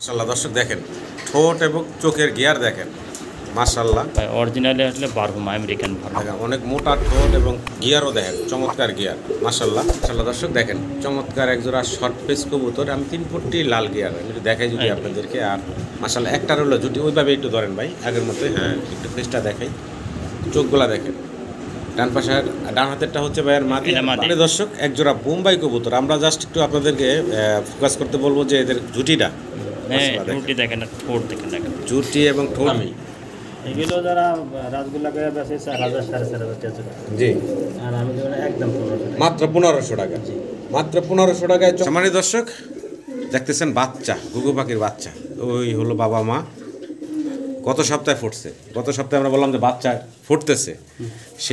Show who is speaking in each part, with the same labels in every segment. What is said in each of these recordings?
Speaker 1: মাশাআল্লাহ দর্শক দেখেন ঠোঁট এবং চোখের গিয়ার দেখেন মাশাআল্লাহ
Speaker 2: অরিজিনালি আসলে বারহুমা আমেরিকান
Speaker 1: দেখেন অনেক মোটা ঠোঁট এবং গিয়ারও দেখেন চমৎকার গিয়ার মাশাআল্লাহ মাশাআল্লাহ দর্শক দেখেন চমৎকার একজোড়া শর্ট পেস কবুতর আমি 3 ফুটটি লাল গিয়ার আমি একটু দেখাই যদি আপনাদেরকে আর মাশাআল্লাহ একটার হলো জুটি ওইভাবে একটু ধরেন ভাই আগের মতো হ্যাঁ একটু ফেসটা দেখাই চোখগুলা দেখেন ডান হাতেরটা হচ্ছে ভাইয়ের মাদি মানে দর্শক একজোড়া বোম্বাই কবুতর আমরা জাস্ট একটু আপনাদেরকে ফোকাস করতে বলবো যে এদের জুটিটা
Speaker 2: দেখেন ঠোঁট দেখেন
Speaker 1: জুটি এবং ঠোঁট
Speaker 2: এগুলো যারা রাসগোল্লা করে বেচে 4000 4500 টাকা
Speaker 1: জি
Speaker 2: আর আমি দেব একদম 1500
Speaker 1: মাত্র 1500 টাকা মাত্র 1500 টাকায় সম্মানিত দর্শক দেখতেছেন বাচ্চা ঘুঘু পাখির বাচ্চা ওই হলো বাবা মা গত সপ্তাহে ফুটছে গত সপ্তাহে আমরা বললাম যে বাচ্চা ফুটতেছে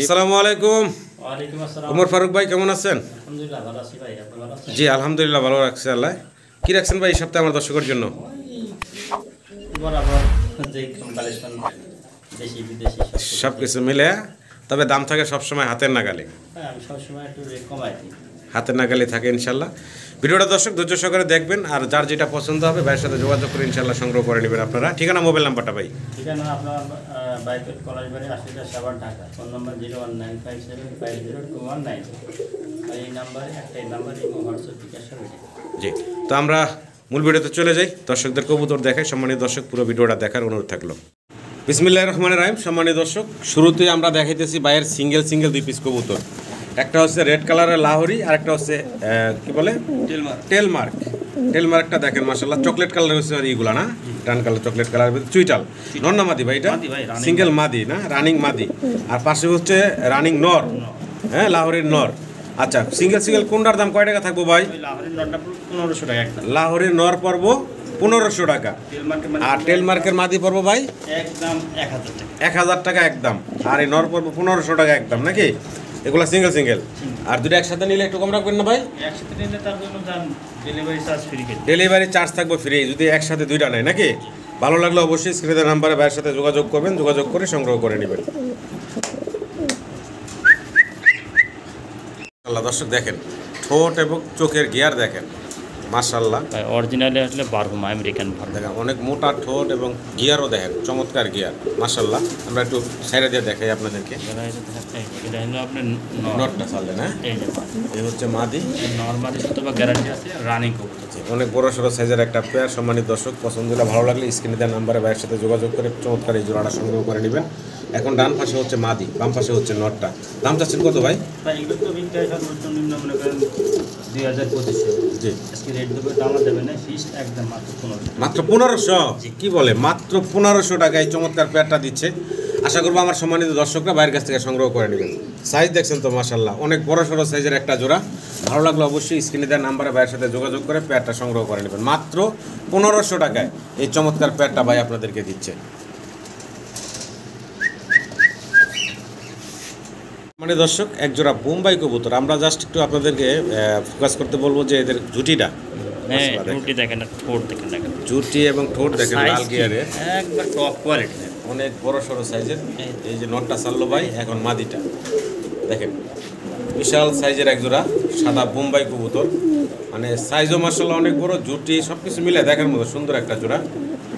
Speaker 1: আসসালামু আলাইকুম
Speaker 2: ওয়ালাইকুম আসসালাম
Speaker 1: ওমর ফারুক ভাই কেমন আছেন
Speaker 2: আলহামদুলিল্লাহ ভালো আছি ভাই আপনি ভালো আছেন
Speaker 1: জি আলহামদুলিল্লাহ ভালো রাখছে আল্লাহ কি রাখছেন ভাই এই সপ্তাহে আমার দর্শকের জন্য
Speaker 2: বরাবর যে কালেকশন দেশি বিদেশি
Speaker 1: সব কিছু মিলে তবে দাম থাকে সবসময় হাতের নাগালে
Speaker 2: হ্যাঁ আমি সবসময় একটু রেট কমাই দিই
Speaker 1: হাতের নাগালে থাকে ইনশাল্লাহ ভিডিওটা দর্শক ধৈর্য সহকারে দেখবেন আর যার যেটা পছন্দ হবে ভাইয়ের সাথে যোগাযোগ করে ইনশাল্লাহ সংগ্রহ করে নেবেন আপনারা ঠিকানা মোবাইল নাম্বারটা ভাই
Speaker 2: ঠিকানা আপনার বাইকের কলেজবাড়ি আশিটা সাবার ঢাকা ফোন নম্বর 01957502190 এই নাম্বারে একটা এই নাম্বারে হোয়াটসঅ্যাপ বিকাশ
Speaker 1: জি তো আমরা মূল ভিডিওতে চলে যাই দর্শকদের কবুতর দেখাই সম্মানিত দর্শক পুরো ভিডিওটা দেখার অনুরোধ থাকলো বিসমিল্লাহির রহমানির রহিম সম্মানিত দর্শক শুরুতেই আমরা দেখাইতেছি ভাইয়ের সিঙ্গেল 2 পিস কবুতর একটা হচ্ছে রেড কালারের লাহোরি আর একটা হচ্ছে কি বলে টেলমার্কটা দেখেন মাশাআল্লাহ চকলেট কালার হচ্ছে এইগুলা না টান কালার চকলেট কালার চুইটাল নর না মাদি ভাই এটা সিঙ্গেল মাদি না রানিং মাদি আর পাশে হচ্ছে রানিং নর হ্যাঁ লাহোরির নর আচ্ছা সিঙ্গেল কোনটার দাম কয় টাকা থাকবো ভাই
Speaker 2: লাহোরির নরটা 1500 টাকা একটা
Speaker 1: লাহোরির নর পড়ব 1500 টাকা আর টেলমার্কের মাদি পড়ব ভাই
Speaker 2: একদম 1000 টাকা
Speaker 1: 1000 টাকা একদম আর এই নর পড়ব 1500 টাকা একদম নাকি এগুলা সিঙ্গেল আর দুটো একসাথে নিলে একটু কম রাখবেন না ভাই
Speaker 2: একসাথে নিলে তার জন্য দাম delivery charge free
Speaker 1: delivery charge থাকবে ফ্রি যদি একসাথে দুইটা নেয় নাকি ভালো লাগলে অবশ্যই স্ক্রিনের নাম্বারে ভাইয়ের সাথে যোগাযোগ করবেন যোগাযোগ করে সংগ্রহ করে নেবেন আল্লাহ দর্শক দেখেন ঠোঁট এবং চোখের গিয়ার দেখেন মাশাআল্লাহ
Speaker 2: অরিজিনালি আসলে বারহুমা আমেরিকান
Speaker 1: দেখেন অনেক মোটা ঠোঁট এবং গিয়ারও দেখেন চমৎকার গিয়ার মাশাআল্লাহ আমরা একটু সাইডে দিয়ে দেখাই আপনাদেরকে
Speaker 2: এটা হলো আপনার
Speaker 1: নটটা চাললে না এই হচ্ছে মাদি
Speaker 2: নরমালি অথবা গ্যারান্টি আছে রানিং কবুতর
Speaker 1: অনেক বড় সড়ো সাইজের একটা পেয়ার সম্মানিত দর্শক পছন্দ হলে ভালো লাগলে স্ক্রিনে দেওয়া নাম্বারে ভাইয়ের সাথে যোগাযোগ করে চমৎকার এই জোড়াটা সংগ্রহ করে নেবেন এখন ডান পাশে হচ্ছে মাদি বাম পাশে হচ্ছে নটটা দাম চাচ্ছেন কত ভাই
Speaker 2: এগুলো তো বিক্রি সর্বোচ্চ নিম্ন মনে করেন 2500
Speaker 1: জি
Speaker 2: আজকে রেট দেবে দাম দেবে না ফিক্সড একদম
Speaker 1: মাত্র 1500 কি বলে মাত্র 1500 টাকায় চমৎকার পেয়ারটা দিচ্ছে আশা করবো আমার সম্মানিত দর্শকরা বাইরের কাছ থেকে সংগ্রহ করে নেবেন সাইজ দেখছেন তো মাশাআল্লাহ অনেক বড় সড়ো সাইজের একটা জোড়া ভালো লাগলে অবশ্যই স্ক্রিনে দেওয়া নাম্বারে ভাইয়ের সাথে যোগাযোগ করে পেয়ারটা সংগ্রহ করে নেবেন মাত্র 1500 টাকায় এই চমৎকার পেয়ারটা ভাই আপনাদেরকে দিচ্ছে মানে দর্শক একজোড়া বোম্বাই কবুতর আমরা জাস্ট একটু আপনাদেরকে ফোকাস করতে বলবো যে এদের জুটিটা
Speaker 2: দেখেন ঠোঁট দেখেন
Speaker 1: জুটি এবং ঠোঁট দেখেন লাল গিয়ারে
Speaker 2: একবার টপ কোয়ালিটি
Speaker 1: অনেক বড় সড়ো সাইজের এই যে নটটা চাললো ভাই এখন মাদিটা দেখেন বিশাল সাইজের একজোড়া সাদা বোম্বাই কবুতর মানে সাইজও মাশাআল্লাহ অনেক বড় জুটি সব কিছু মিলে দেখার মতো সুন্দর একটা জোড়া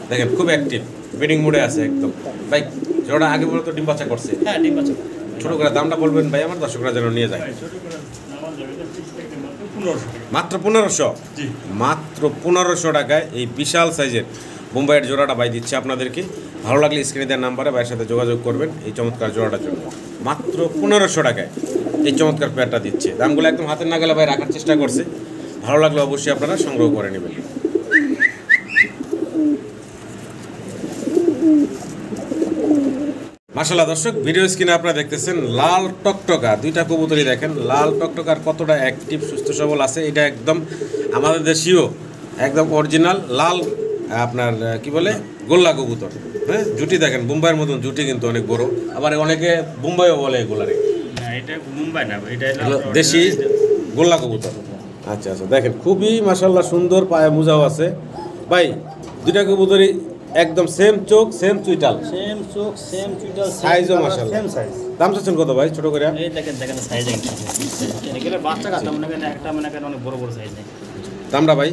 Speaker 1: দেখেন খুব অ্যাক্টিভ ব্রিডিং মোডে আছে একদম ভাই জোড়া আগে বলে তো ডিম বাচ্চা করছে
Speaker 2: হ্যাঁ ডিম বাচ্চা
Speaker 1: ছোটো করে দামটা বলবেন ভাই আমার দর্শকরা যেন নিয়ে যায় মাত্র 1500 মাত্র 1500 টাকায় এই বিশাল সাইজের বোম্বাইয়ের জোড়াটা ভাই দিচ্ছে আপনাদেরকে ভালো লাগলে স্ক্রিনে দেওয়ার নাম্বারে ভাইয়ের সাথে যোগাযোগ করবেন এই চমৎকার জোড়াটার জন্য মাত্র 1500 টাকায় এই চমৎকার পেয়ারটা দিচ্ছে দামগুলো একদম হাতের নাগালে ভাই রাখার চেষ্টা করছে ভালো লাগলে অবশ্যই আপনারা সংগ্রহ করে নেবেন মাশাআল্লাহ দর্শক ভিডিও স্ক্রিনে আপনারা দেখতেছেন লাল টকটকা দুইটা কবুতরই দেখেন লাল টকটকার কতটা অ্যাক্টিভ সুস্থ সবল আছে এটা একদম আমাদের দেশীয় একদম অরিজিনাল লাল আপনার কি বলে গোল্লা কবুতর হ্যাঁ জুটি দেখেন বোম্বাইয়ের মতন জুটি কিন্তু অনেক বড় আবার অনেকে বোম্বাইও বলে এগুলারে
Speaker 2: এটা মুম্বাই না এটা
Speaker 1: দেশি গোল্লা কবুতর আচ্ছা আচ্ছা দেখেন খুবই মাশাআল্লাহ সুন্দর পায়ে মোজাও আছে ভাই দুইটা কবুতরই একদম সেম চোখ সেম চুইটাল সাইজও মাশাআল্লাহ
Speaker 2: সেম সাইজ
Speaker 1: দাম চাচ্ছেন কত ভাই ছোট করে
Speaker 2: এই দেখেন সাইজ এগুলো বাচ্চা কাটা মনে করেন একটা মনে করেন অনেক বড় সাইজ নেই
Speaker 1: দামটা ভাই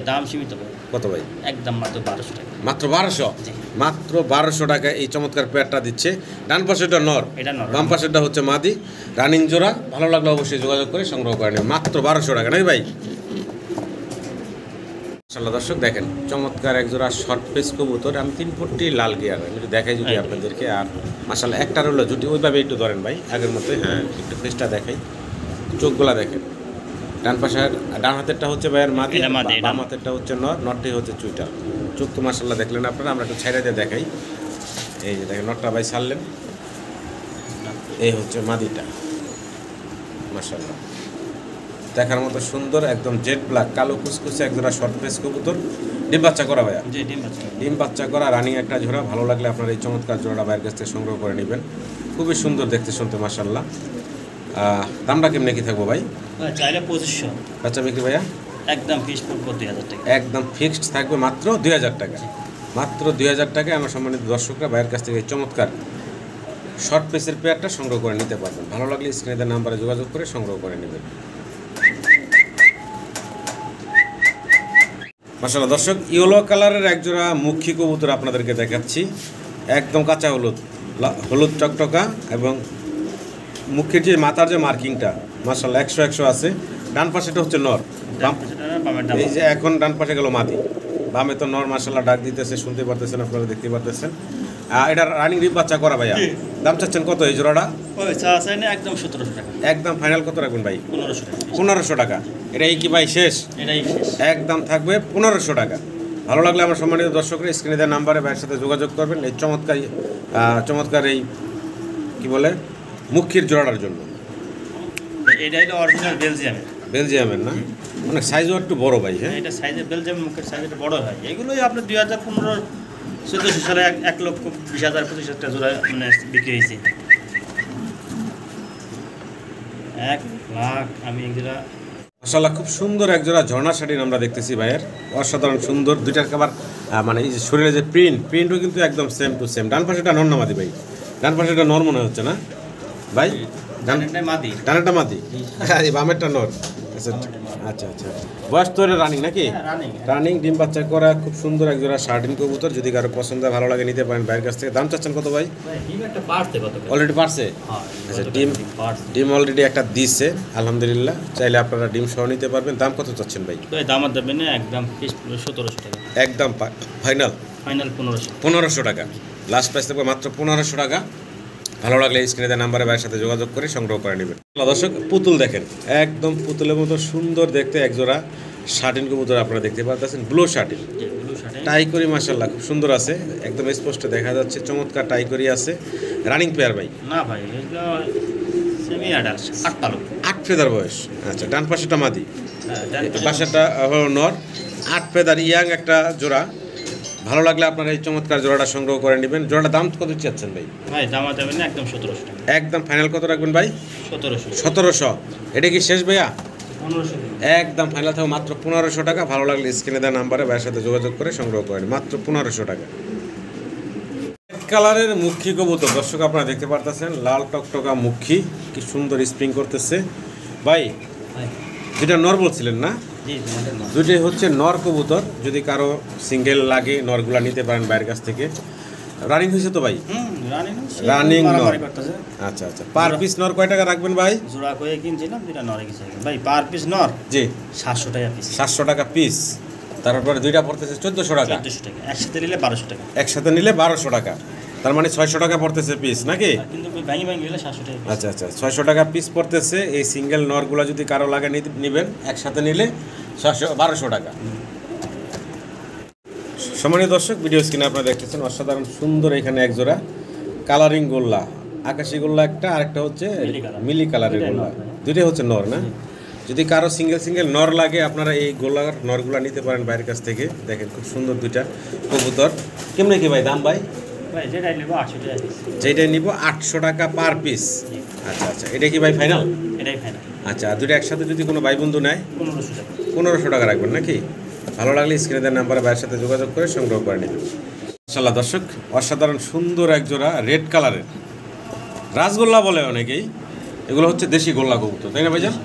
Speaker 2: দাম সীমিত
Speaker 1: কত ভাই?
Speaker 2: একদম মাত্র 1200 টাকা।
Speaker 1: মাত্র 1200?
Speaker 2: জি।
Speaker 1: মাত্র 1200 টাকা এই চমৎকার পেয়ারটা দিচ্ছে। ডান পাশেরটা নর,
Speaker 2: এটা নর।
Speaker 1: বাম পাশেরটা হচ্ছে মাদি, রানিং জোড়া। ভালো লাগলে অবশ্যই যোগাযোগ করে সংগ্রহ করে নেবেন। মাত্র 1200 টাকা নাকি ভাই? মাশাআল্লাহ দর্শক দেখেন চমৎকার এক জোড়া শর্ট পেস কবুতর। আমি 3 ফুটটি লাল গিয়ার আমি একটু দেখাই যদি আপনাদেরকে। আর মাশাআল্লাহ একটা রইলো জুটি, ওইভাবে একটু ধরেন ভাই আগের মতোই। হ্যাঁ একটু ফেসটা দেখাই, চোখগুলা দেখেন। ডান হাতেরটা হচ্ছে ভাইয়ের মাদি, বাম হাতেরটা হচ্ছে নর, নরটি হচ্ছে চুইটার। চোখ তো মাশাআল্লাহ দেখলেন আপনারা, আমরা একটু ছাইড়া দিয়ে দেখাই। এই যে দেখেন নরটা ভাই ছাড়লেন, এই হচ্ছে মাদিটা। মাশাআল্লাহ দেখার মতো সুন্দর, একদম জেড ব্ল্যাক কালো কুচকুচে একজোড়া শর্ট পেস কবুতর। ডিম বাচ্চা করা ভাইয়া?
Speaker 2: জি,
Speaker 1: ডিম বাচ্চা করা রানিং একটা জোড়া। ভালো লাগলে আপনার এই চমৎকার জোড়াটা ভাইয়ের কাছ থেকে সংগ্রহ করে নেবেন। খুবই সুন্দর দেখতে শুনতে মাশাআল্লাহ। দামটা কেমনে কি থাকবো ভাই?
Speaker 2: চাইলে 2500।
Speaker 1: বাচ্চা বিক্রি ভাইয়া?
Speaker 2: একদম ফিক্সড পড়বে 2000 টাকা।
Speaker 1: একদম ফিক্সড থাকবে মাত্র 2000 টাকা। মাত্র 2000 টাকায় আমার সম্মানিত দর্শকরা ভাইয়ের কাছ থেকে এই চমৎকার শর্ট পেসের পেয়ারটা সংগ্রহ করে নিতে পারবেন। ভালো লাগলে স্ক্রিনে দেওয়া নাম্বারে যোগাযোগ করে সংগ্রহ করে নেবেন। মাশাআল্লাহ দর্শক ইয়েলো কালারের একজোড়া মুখী কবুতর আপনাদেরকে দেখাচ্ছি। একদম কাঁচা হলুদ, হলুদ টকটকা, এবং মুখের যে মাথার যে মার্কিংটা মাশাআল্লাহ 100 আছে। ডান পাশেটা হচ্ছে নর, এই যে এখন ডান পাশে গেল মাদি, বামে তো নর মাশাআল্লাহ ডাক দিতেছে, শুনতে পারতেছেন আপনারা, দেখতে পারতেছেন। এটা রানিং ডিম বাচ্চা করা ভাইয়া। দাম চাচ্ছেন কত এই জোড়াটা?
Speaker 2: একদম 1700 টাকা।
Speaker 1: একদম ফাইনাল কত রাখবেন ভাই?
Speaker 2: 1500 টাকা।
Speaker 1: 1500 টাকা। এটাই কি ভাই শেষ?
Speaker 2: এটাই শেষ।
Speaker 1: একদম থাকবে 1500 টাকা। ভালো লাগলে আমার সম্মানিত দর্শকরা স্ক্রিনে দেওয়া নাম্বারে ভাইয়ের সাথে যোগাযোগ করবেন এই চমৎকার এই কি বলে মুখির জোড়াটার জন্য।
Speaker 2: এটা হলো অরিজিনাল
Speaker 1: বেলজিয়ামের না? অনেক সাইজও একটু বড় ভাই। হ্যাঁ
Speaker 2: এটা সাইজে বেলজিয়াম মুখের সাইজটা বড় হয়। এগুলোই আপনার 2015-14 সালে 1,20,000 25,000 টাকা জোড়া মানে বিক্রি হয়েছে। 1 লাখ। আমি এগুলা
Speaker 1: মাশাআল্লাহ খুব সুন্দর একজোড়া ঝর্ণা শাড়ি আমরা দেখতেছি ভাইয়ের, অসাধারণ সুন্দর। দুইটার খাবার মানে এই যে শরীরে যে প্রিন্টও কিন্তু একদম সেম টু সেম। ডান পাশেটা নর না মাদি ভাই? ডান পাশেটা নর মনে হচ্ছে না ভাই? ডানেরটা মাদি, বামেরটা নর। আচ্ছা আচ্ছা। বয়স তো এটা রানিং নাকি? রানিং ডিম বাচ্চা করা খুব সুন্দর একজোড়া শার্টিন কবুতর। যদি কারো পছন্দ ভালো লাগে নিতে পারেন ভাইয়ের কাছ থেকে। দাম চাচ্ছেন কত ভাই? অলরেডি পারছে? আচ্ছা ডিম অলরেডি একটা দিচ্ছে আলহামদুলিল্লাহ। চাইলে আপনারা ডিম সহ নিতে পারবেন। দাম কত চাচ্ছেন ভাই?
Speaker 2: দাম দেবেন না, একদম 1700 টাকা।
Speaker 1: একদম ফাইনাল 1500 টাকা। লাস্ট প্রাইস থাকবে মাত্র 1500 টাকা। ভালো লাগলে স্ক্রিনে দেওয়া নাম্বারে ভাইয়ের সাথে যোগাযোগ করে সংগ্রহ করে নেবেন। দর্শক পুতুল দেখেন, একদম পুতুলের মতো সুন্দর দেখতে একজোড়া শার্টিন কবুতর আপনারা দেখতে পাচ্ছেন। ব্লু শার্টিন টাই করি মাশাআল্লাহ খুব সুন্দর আছে, একদম স্পষ্ট দেখা যাচ্ছে। চমৎকার টাই করি আছে। রানিং পেয়ার ভাই?
Speaker 2: না ভাই, এগুলো সেমি অ্যাডাল্ট, 8 পালক,
Speaker 1: 8 ফেদার বয়স। আচ্ছা ডান পাশেটা মাদি, পাশেটা হলো নর। 8 ফেদার ইয়াং একটা জোড়া। ভালো লাগলে আপনারা এই চমৎকার জোড়াটা সংগ্রহ করে নেবেন। জোড়াটা দাম কত চাচ্ছেন ভাই?
Speaker 2: ভাই দাম দেবেন না, একদম 1700 টাকা।
Speaker 1: একদম ফাইনাল কত রাখবেন ভাই? 1700। এটা কি শেষ ভাইয়া?
Speaker 2: 1500।
Speaker 1: একদম ফাইনাল থাকবে মাত্র 1500 টাকা। ভালো লাগলে স্ক্রিনে দেওয়া নাম্বারে ভাইয়ের সাথে যোগাযোগ করে সংগ্রহ করেন মাত্র 1500 টাকা। রেড কালারের মুখী কবুতর দর্শক আপনারা দেখতে পারতেছেন, লাল টকটকা মুখী, কি সুন্দর স্প্রিং করতেছে ভাই। যেটা নর বলছিলেন না? দুটোই হচ্ছে নর কবুতর। যদি কারো সিঙ্গেল লাগে নরগুলা নিতে পারেন ভাইয়ের কাছ থেকে। রানিং হয়েছে তো ভাই? রানিং নর। আচ্ছা আচ্ছা। পার পিস নর কয় টাকা রাখবেন ভাই?
Speaker 2: জোড়া কয়ে কিনছিলাম, যেটা নরে গেছে ভাই। পার পিস নর
Speaker 1: জি
Speaker 2: 700 টাকা পিস।
Speaker 1: 700 টাকা পিস। তারপরে দুইটা পড়তেছে 1400 টাকা।
Speaker 2: 1400 টাকা। একসাথে নিলে 1200 টাকা।
Speaker 1: একসাথে নিলে 1200 টাকা। তার মানে 600 টাকা পড়তেছে পিস নাকি?
Speaker 2: কিন্তু ভাঙি নিলে 700 টাকা।
Speaker 1: আচ্ছা আচ্ছা 600 টাকা পিস পড়তেছে। এই সিঙ্গেল নরগুলো যদি কারো লাগে নেবেন, একসাথে নিলে 1200 টাকা। সম্মানীয় দর্শক ভিডিও স্ক্রিনে আপনারা দেখতেছেন অসাধারণ সুন্দর এখানে একজোড়া কালারিং গোল্লা, আকাশি গোল্লা একটা, আরেকটা হচ্ছে মিলি কালারের গোল্লা। দুইটাই হচ্ছে নর না? যদি কারো সিঙ্গেল নর লাগে আপনারা এই গোল্লার নরগুলা নিতে পারেন বাইরের কাছ থেকে। দেখেন খুব সুন্দর দুইটা কবুতর। কেমনে কি ভাই দাম ভাই?
Speaker 2: ভাই যেটাই নিব 800 টাকা পিস।
Speaker 1: যেটাই নিব 800 টাকা পার পিস। আচ্ছা আচ্ছা। এটা কি ভাই ফাইনাল?
Speaker 2: এটাই ফাইনাল।
Speaker 1: আচ্ছা দুটো একসাথে যদি কোনো ভাই বন্ধু নেয়
Speaker 2: 1500 টাকা।
Speaker 1: 1500 টাকা রাখবেন নাকি? ভালো লাগলে স্ক্রিনে দেওয়া নাম্বারে ভাইয়ের সাথে যোগাযোগ করে সংগ্রহ করে নেবেন। মাশাআল্লাহ দর্শক অসাধারণ সুন্দর একজোড়া রেড কালারের রাজগোল্লা বলে অনেকেই, এগুলো হচ্ছে দেশি গোল্লা কবুতর তাই না ভাইজান?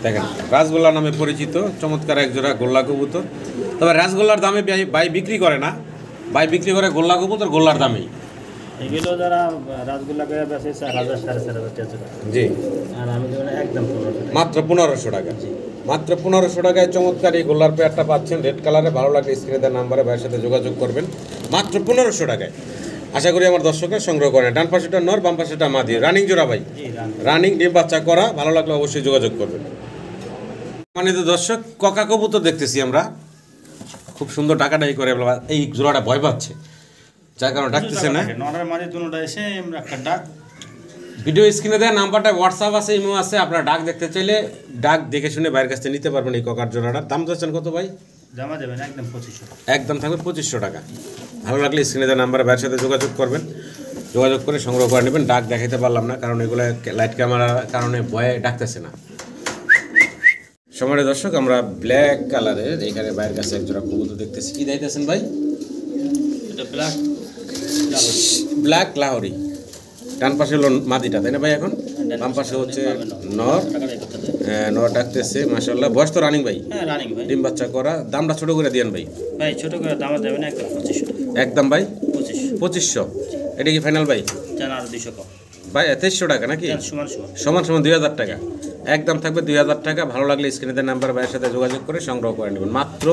Speaker 1: দেখেন রাজগোল্লা নামে পরিচিত চমৎকার এক জোড়া গোল্লা কবুতর। তবে রাজগোল্লার দামে ভাই বিক্রি করে না, ভাই বিক্রি করে গোল্লা কবুতর গোল্লার দামেই।
Speaker 2: এগুলো যারা রাসগোল্লা করে বেচে 4,000 4,500 টাকা।
Speaker 1: জি,
Speaker 2: আর আমি দেবো একদম 1500
Speaker 1: মাত্র 1500 টাকা। মাত্র 1500 টাকায় চমৎকার এই গোল্লার পেয়ারটা পাচ্ছেন রেড কালারে। ভালো লাগলে স্ক্রিনে দেওয়া নাম্বারে ভাইয়ের সাথে যোগাযোগ করবেন মাত্র 1500 টাকায়। আশা করি আমার দর্শকরা সংগ্রহ করেন। ডান পাশেটা নর, বাম পাশেটা মাদি, রানিং জোড়া ভাই, রানিং ডিম বাচ্চা করা। ভালো লাগলে অবশ্যই যোগাযোগ করবেন। সম্মানিত দর্শক, ককা কবুতর দেখতেছি আমরা, খুব সুন্দর ডাকাডাকি করে এই জোড়াটা ভয় পাচ্ছে, যার কারণে ডাকতেছে না।
Speaker 2: নরের মাঝে দুটোটা এসে আমরা একটা ডাক
Speaker 1: ভিডিও স্ক্রিনে দেওয়া নাম্বারটা হোয়াটসঅ্যাপ আছে, ইমো আছে। আপনারা ডাক দেখতে চাইলে ডাক দেখে শুনে বাইরের কাছ থেকে নিতে পারবেন। এই ককার জোড়াটার দাম যাচ্ছেন কত ভাই?
Speaker 2: জমা দেবেন একদম 2500 টাকা।
Speaker 1: একদম থাকবে 2500 টাকা। ভালো লাগলে স্ক্রিনে দেওয়া নাম্বারে বাইরের সাথে যোগাযোগ করবেন, যোগাযোগ করে সংগ্রহ করে নেবেন। ডাক দেখাইতে পারলাম না কারণ এগুলো লাইট ক্যামেরার কারণে ভয়ে ডাকতেছে না। সম্মানিত দর্শক, আমরা ব্ল্যাক কালারের এখানে বাইরের কাছে এক জোড়া কবুতর দেখতেছি। কি দেখতেছেন ভাই?
Speaker 2: এটা ব্ল্যাক
Speaker 1: ব্ল্যাক লাহোরি। ডান পাশে হলো মাদিটা, তাই না ভাই? এখন বাম পাশে হচ্ছে নর। নর ডাকতেছে মাশাআল্লাহ। বয়স তো রানিং ভাই?
Speaker 2: হ্যাঁ রানিং ভাই,
Speaker 1: ডিম বাচ্চা করা। দামটা ছোট করে দিয়েন ভাই।
Speaker 2: ভাই ছোট করে দাম দেবেন একদম 2500 টাকা।
Speaker 1: একদম ভাই
Speaker 2: 2500।
Speaker 1: এটা কি ফাইনাল ভাই?
Speaker 2: জান আর 200 কম
Speaker 1: ভাই 2300 টাকা নাকি?
Speaker 2: সমান
Speaker 1: সমান সমান 2000 টাকা। একদম থাকবে 2000 টাকা। ভালো লাগলে স্ক্রিনে নাম্বার ভাইয়ের সাথে যোগাযোগ করে সংগ্রহ করে নেবেন। মাত্র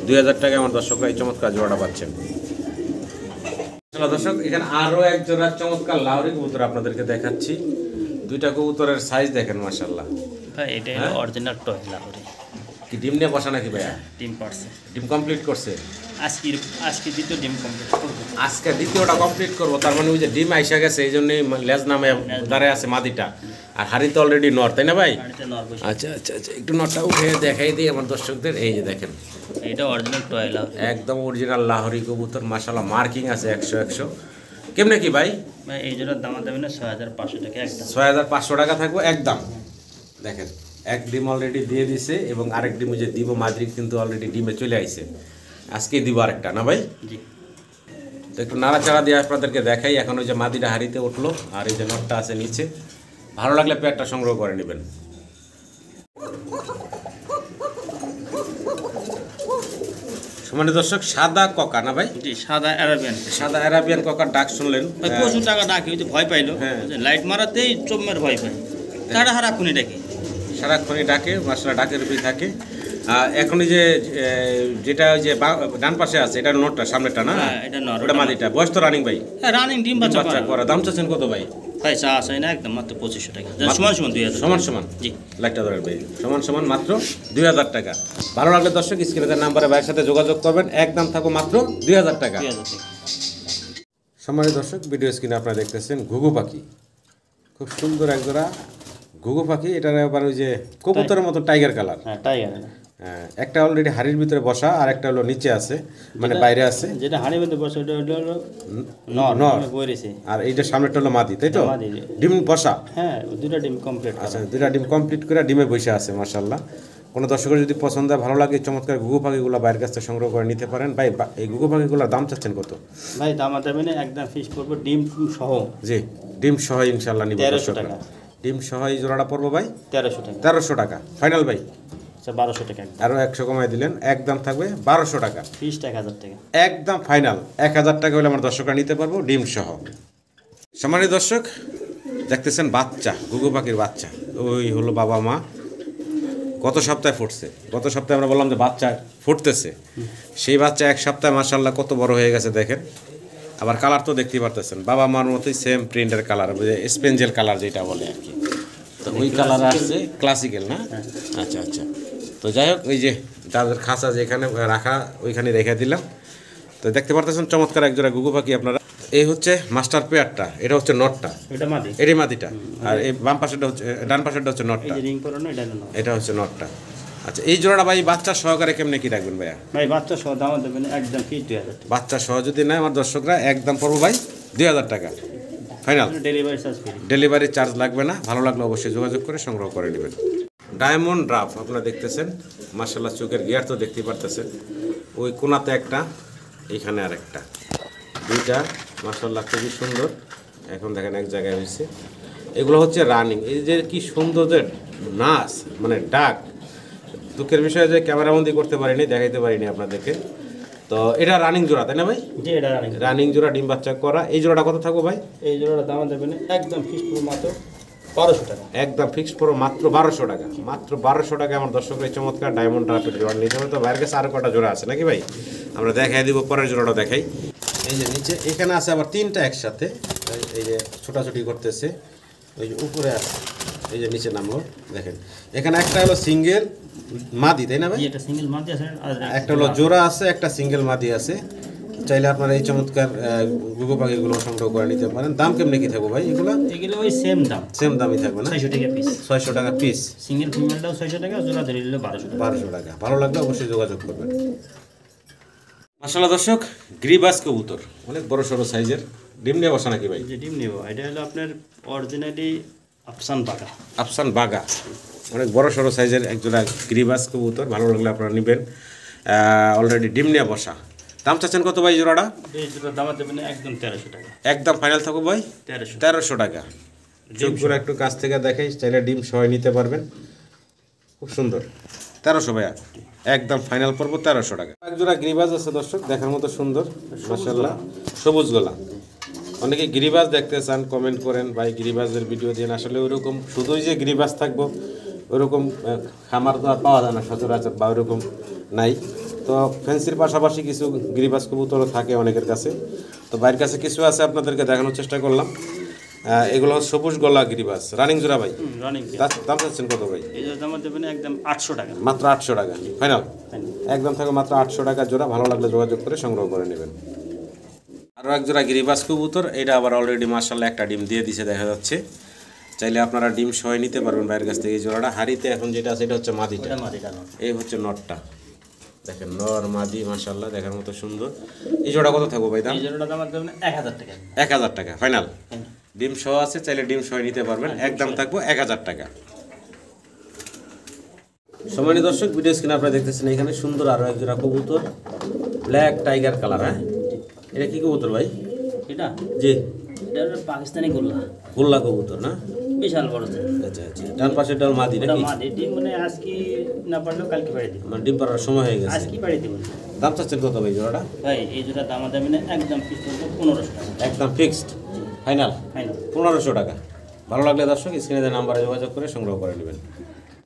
Speaker 1: 2000 টাকায় আমার দর্শকরা এই চমৎকার জোড়াটা পাচ্ছেন। দর্শক, এখানে আরো এক জোড়া চমৎকার লাহোরি কবুতর আপনাদেরকে দেখাচ্ছি। দুইটা কবুতরের সাইজ দেখেন মাশাআল্লাহ।
Speaker 2: ভাই এটা অরিজিনাল টয় লাহোরি।
Speaker 1: কি ডিম নিয়ে বসা নাকি ভাইয়া?
Speaker 2: ডিম পারছে,
Speaker 1: ডিম কমপ্লিট করছে।
Speaker 2: আজকে দ্বিতীয় ডিম কমপ্লিট করব।
Speaker 1: আজকে দ্বিতীয়টা কমপ্লিট করবো, তার মানে ওই যে ডিম আইসা গেছে, এই জন্যই লেজ নামে দাঁড়ায় আছে মাদিটা। আর হাড়িতে অলরেডি নর, তাই না ভাই? আচ্ছা আচ্ছা আচ্ছা, একটু নরটা উঠে দেখাই দিই আমার দর্শকদের। এই যে দেখেন,
Speaker 2: এটা অরিজিনাল টয় লাহোরি,
Speaker 1: একদম অরিজিনাল লাহোরি কবুতর মাশাআল্লাহ। মার্কিং আছে 100 কেমনে কি ভাই?
Speaker 2: ভাই এই জোড়ার দাম দেবেন না 6500 টাকা একদম।
Speaker 1: 6500 টাকা থাকবে একদম। দেখেন, এক ডিম অলরেডি দিয়ে দিছে এবং আরেক ডিম যে দিব মাদ্রিক কিন্তু অলরেডি ডিমে চলে আইছে। আজকে দিব আরেকটা, না ভাই?
Speaker 2: জি।
Speaker 1: তো একটু নাড়াচাড়া দিয়ে আপনাদেরকে দেখাই। এখন ওই যে মাদিটা হাড়িতে উঠলো আর এই যে নটটা আছে নিচে। ভালো লাগলে পেয়ারটা সংগ্রহ করে নেবেন। সম্মানিত দর্শক, সাদা ককা না ভাই?
Speaker 2: জি, সাদা আরাবিয়ান।
Speaker 1: সাদা আরাবিয়ান ককার ডাক শুনলেন?
Speaker 2: প্রচুর টাকা ডাকে, ওই যে ভয় পাইলো, লাইট মারাতেই চোমের ভয় পায়। তারা হারাক্ষণই ডাকে,
Speaker 1: সারাক্ষণই ডাকে মাশাআল্লাহ, ডাকের উপরেই থাকে। এখন এই যে যেটা ওই যে ডান পাশে আছে এটা নটটা, সামনেটা না?
Speaker 2: এটা নর,
Speaker 1: ওটা মাদিটা। বয়স তো রানিং ভাই?
Speaker 2: হ্যাঁ রানিং, ডিম বাচ্চা
Speaker 1: করা। দাম চাচ্ছেন কত ভাই?
Speaker 2: ভাই চা আছে না একদম মাত্র 2500 টাকা। সমান সমান 2000।
Speaker 1: সমান সমান?
Speaker 2: জি,
Speaker 1: লাইটটা ধরে ভাই। সমান সমান মাত্র 2000 টাকা। ভালো লাগলে দর্শক স্ক্রিনের নাম্বারে ভাইয়ের সাথে যোগাযোগ করবেন। একদম থাকবো মাত্র 2000 টাকা। সম্মানিত দর্শক, ভিডিও স্ক্রিনে আপনারা দেখতেছেন ঘুঘু পাখি। খুব সুন্দর এক জোড়া ঘুঘু পাখি। এটার আবার ওই যে কবুতরের মতো টাইগার কালার।
Speaker 2: হ্যাঁ টাইগার।
Speaker 1: একটা অলরেডি হাড়ির ভিতরে বসা আর একটা হলো নিচে আছে, মানে বাইরে আছে।
Speaker 2: যেটা হাড়ির ভিতরে বসা ওটা হলো
Speaker 1: নর,
Speaker 2: বইরেছে।
Speaker 1: আর এইটা সামনেটা হলো মাদি, তাই তো? ডিম বসা?
Speaker 2: হ্যাঁ, দুটো ডিম কমপ্লিট।
Speaker 1: আচ্ছা, দুটা ডিম কমপ্লিট করে ডিমে বসে আছে মাশাআল্লাহ। কোনো দর্শকের যদি পছন্দ হয়, ভালো লাগে, চমৎকার ঘুঘু পাখিগুলো বাইরের কাছ থেকে সংগ্রহ করে নিতে পারেন। ভাই এই ঘুঘু পাখিগুলোর দাম চাচ্ছেন কত?
Speaker 2: ভাই দাম দেবেন একদম ফিক্স করবো ডিম সহ।
Speaker 1: জি, ডিম সহ ইনশাআল্লাহ নিব।
Speaker 2: 1300 টাকা।
Speaker 1: ডিম সহ এই জোড়াটা পড়বো ভাই
Speaker 2: 1300 টাকা।
Speaker 1: 1300 টাকা ফাইনাল ভাই?
Speaker 2: আচ্ছা 1200 টাকা।
Speaker 1: আরও 100 কমাই দিলেন, একদম থাকবে 1200 টাকা।
Speaker 2: ফিক্স 1000 টাকা
Speaker 1: একদম ফাইনাল। 1000 টাকা হলে আমার দর্শকরা নিতে পারবো ডিম সহ। সম্মানিত দর্শক, দেখতেছেন বাচ্চা, ঘুঘু পাখির বাচ্চা। ওই হলো বাবা মা, গত সপ্তাহে ফুটছে। গত সপ্তাহে আমরা বললাম যে বাচ্চা ফুটতেছে, সেই বাচ্চা এক সপ্তাহে মাশাআল্লাহ কত বড় হয়ে গেছে দেখেন। আবার কালার তো দেখতেই পারতেছেন, বাবা মার মতোই সেম প্রিন্টের কালার, স্পেঞ্জেল কালার যেটা বলে আর কি। তো ওই কালার আসছে ক্লাসিক্যাল না? আচ্ছা আচ্ছা। তো যাই হোক, ওই যে তাদের খাঁচা যেখানে রাখা ওইখানে রেখে দিলাম। তো দেখতে পারতেছেন চমৎকার একজোড়া ঘুঘু পাখি আপনারা। এই হচ্ছে মাস্টার পেয়ারটা, এটা হচ্ছে নটটা, এটাই মাদিটা। আর এই বাম পাশেরটা হচ্ছে, ডান পাশেরটা হচ্ছে নটটা, এটা হচ্ছে নটটা। আচ্ছা, এই জোড়াটা ভাই বাচ্চা সহকারে কেমনে কি রাখবেন ভাইয়া?
Speaker 2: ভাই বাচ্চা সহ দাম দেবেন একদম ফিক্স 2000 টাকা।
Speaker 1: বাচ্চা সহ যদি নেয় আমার দর্শকরা একদম পড়বো ভাই 2000 টাকা final.
Speaker 2: Delivery charge free,
Speaker 1: delivery charge লাগবে না। ভালো লাগলে অবশ্যই যোগাযোগ করে সংগ্রহ করে নেবেন। ডায়মন্ড ড্রাফ আপনারা দেখতেছেন মাশাআল্লাহ, চোখের গিয়ার তো দেখতেই পারতেছেন। ওই কোনাতে একটা, এইখানে আর একটা, দুইটা মাশাআল্লাহ খুবই সুন্দর। এখন দেখেন এক জায়গায় হয়েছে। এগুলো হচ্ছে রানিং। এই যে কি সুন্দর যে নাচ মানে ডাক, দুঃখের বিষয় যে ক্যামেরাবন্দি করতে পারিনি, দেখাইতে পারিনি আপনাদেরকে। তো এটা রানিং জোড়া তাই না ভাই?
Speaker 2: জি, এটা রানিং।
Speaker 1: রানিং জোড়া, ডিম বাচ্চা করা। এই জোড়াটা কত থাকবো ভাই?
Speaker 2: এই জোড়াটা দাম দেবেন একদম ফিক্সড পুরো মাত্র 1200 টাকা।
Speaker 1: একদম ফিক্সড পুরো মাত্র 1200 টাকা। মাত্র 1200 টাকা আমার দর্শকরা এই চমৎকার ডায়মন্ড ড্রাফটের জোড়া নিতে হবে। তো বাইরের কাছে আরও কটা জোড়া আছে নাকি ভাই? আমরা দেখাই দিব, পরের জোড়াটা দেখাই। এই যে নিচে এখানে আছে আবার 3টা একসাথে, এই যে ছোটাছুটি করতেছে, ওই যে উপরে আছে, এই যে নিচে নামলো দেখেন। এখানে একটা হলো সিঙ্গেল মাদি তাই না ভাই?
Speaker 2: এটা সিঙ্গেল মাদি আছে, আর
Speaker 1: একটা হলো জোড়া আছে, একটা সিঙ্গেল মাদি আছে। চাইলে আপনারা এই চমৎকার গুগো পাখিগুলো সংগ্রহ করে নিতে পারেন। দাম কেমনে কি থাকবো ভাই এগুলো?
Speaker 2: এগুলো ওই সেম দাম,
Speaker 1: সেম দামই থাকবে না?
Speaker 2: 600 টাকা পিস।
Speaker 1: 600 টাকা পিস।
Speaker 2: সিঙ্গেল ফিমেলটাও 600 টাকা, জোড়া ধরে নিলে 1200 টাকা।
Speaker 1: 1200 টাকা। ভালো লাগলে অবশ্যই যোগাযোগ করবেন। মাশাআল্লাহ দর্শক, গ্রিবাস কবুতর অনেক বড় সড়ো সাইজের, ডিম নিয়ে বসা নাকি ভাই?
Speaker 2: যে ডিম নেব, এটা হলো আপনার অরিজিনালি আফসান বাগা।
Speaker 1: আফসান বাগা, অনেক বড় সড়ো সাইজের একজোড়া গ্রিবাস কবুতর। ভালো লাগলে আপনারা নেবেন। অলরেডি ডিম নিয়ে বসা। দাম চাচ্ছেন কত ভাই জোড়াটা?
Speaker 2: এই জোড়ার দাম দেবেন একদম 1300 টাকা।
Speaker 1: একদম ফাইনাল থাকো ভাই 1300 টাকা। চোখগুলো একটু কাছ থেকে দেখাই, চাইলে ডিম সহ নিতে পারবেন। খুব সুন্দর। 1300 ভাইয়া, একদম ফাইনাল পড়বো 1300 টাকা। এক জোড়া গিরিবাজ আছে দর্শক, দেখার মতো সুন্দর মাশাআল্লাহ, সবুজ গলা। অনেকে গিরিবাজ দেখতে চান, কমেন্ট করেন ভাই গিরিবাজের ভিডিও দিন। আসলে ওইরকম শুধুই যে গিরিবাজ থাকবো ওইরকম খামার তো আর পাওয়া যায় না সচরাচর, বা ওইরকম নাই। তো ফ্যান্সির পাশাপাশি কিছু গিরিবাজ কবুতরও থাকে অনেকের কাছে। তো বাইরের কাছে কিছু আছে, আপনাদেরকে দেখানোর চেষ্টা করলাম। এগুলো সবুজ গলা গিরিবাজ, রানিং জোড়া ভাই।
Speaker 2: রানিং।
Speaker 1: দাম চাচ্ছেন কত ভাই?
Speaker 2: এই জোড়ার দাম দেবেন একদম 800 টাকা।
Speaker 1: মাত্র 800 টাকা ফাইনাল। একদম থাকে মাত্র 800 টাকা জোড়া। ভালো লাগলে যোগাযোগ করে সংগ্রহ করে নেবেন। আরও এক জোড়া গিরিবাজ কবুতর, এটা আবার অলরেডি মাশাআল্লাহ একটা ডিম দিয়ে দিছে দেখা যাচ্ছে। চাইলে আপনারা ডিম সহ নিতে পারবেন বাইরের কাছ থেকে। এই জোড়াটা হাড়িতে এখন যেটা আছে এটা হচ্ছে মাদিটা, এই হচ্ছে নটটা। দেখেন নর মাদি মাশাআল্লাহ দেখার মতো সুন্দর। এই জোড়া কত থাকবো ভাই দাম?
Speaker 2: এই জোড়ার দাম দেবেন 1000 টাকা।
Speaker 1: 1000 টাকা ফাইনাল। ডিম সহ আছে, চাইলে ডিম সহ নিতে পারবেন। একদম থাকবো 1000 টাকা। সম্মানিত দর্শক, ভিডিও স্ক্রিনে আপনারা দেখতেছেন এখানে সুন্দর আরও এক জোড়া কবুতর, ব্ল্যাক টাইগার কালার। হ্যাঁ, এটা কি কবুতর ভাই?
Speaker 2: এটা
Speaker 1: জি,
Speaker 2: এটা হলো পাকিস্তানি গোল্লা।
Speaker 1: গোল্লা কবুতর না?
Speaker 2: বিশাল বড় সাইজ।
Speaker 1: আচ্ছা আচ্ছা, ডান পাশে ডাল মাদি
Speaker 2: এটা
Speaker 1: নাকি?
Speaker 2: মাদি ডিম, মানে আজকে না পারলেও কালকে পাড়ি দিব।
Speaker 1: মানে ডিম পাড়ার সময় হয়ে গেছে।
Speaker 2: আজকে পাড়ি দিব।
Speaker 1: দাম চাচ্ছেন কত ভাই জোড়াটা?
Speaker 2: ভাই এই জোড়া দাম দেবেন একদম ফিক্সড 1500 টাকা।
Speaker 1: একদম ফিক্সড ফাইনাল
Speaker 2: ফাইনাল
Speaker 1: 1500 টাকা। ভালো লাগলে দর্শক স্ক্রিনে দেওয়া নাম্বারে যোগাযোগ করে সংগ্রহ করে নেবেন।